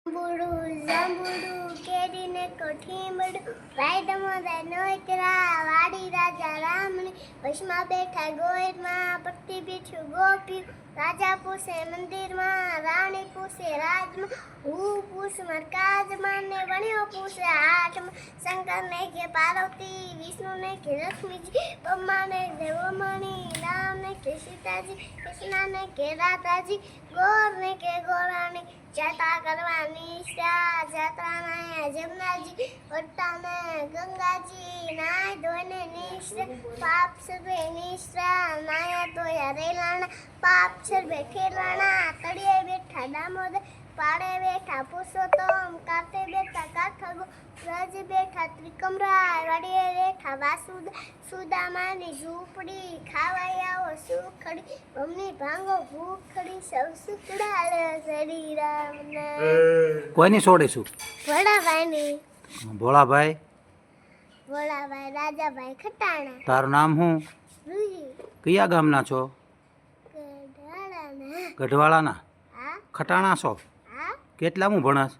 જાંબુડું કેરીને કોઠીમડું ભાઈ દમોદર નોતરા વાડી રાજા રામની વશમાં બેઠા ગોયરમાં પટ્ટી પીછું ગોપ્યું રાજા પૂછે મંદિરમાં રાણી પૂછે રાજમાં હું પૂછમાં કાજમાં ને વણ્યો પૂછે હાથમાં શંકરને કે પાર્વતી વિષ્ણુને કે લક્ષ્મીજી બ્રહ્માને કે બ્રહ્મણી રામને કે સીતાજી કૃષ્ણને કે રાધાજી ગોરને કે ગોરાણી જાત્રા કરવાની જાત્રાના જમનાજી વટ્ટાને ગંગાજી નાય ધોઈને નિશ્ર પાપ સર્વે નિશ્રા નાયા ધોયા રેલાણા પાપ સર્વે ખેલાણા તળિયે બેઠા દામોદર પાડે બેઠા પુરુષોત્તમ કાતે બેઠા કાઠગો રજ બેઠા ત્રિકમરાય વાડીએ બેઠા વાસુદ સુદામાની ઝૂંપડી ખાવાઈ આવો સુખડી મમ્મી ભાંગો ભૂખડી સૌ સુખડાલે શ્રી રામના કોઈની છોડીશું? ભોળાભાઈની. ભોળાભાઈ રાજાભાઈ ખટાણા. તારું નામ શું? રૂહી. કયા ગામના છો? ગઢવાળાના. ગઢવાળાના? હા. ખટાણા છો? હા. કેટલામું ભણસ?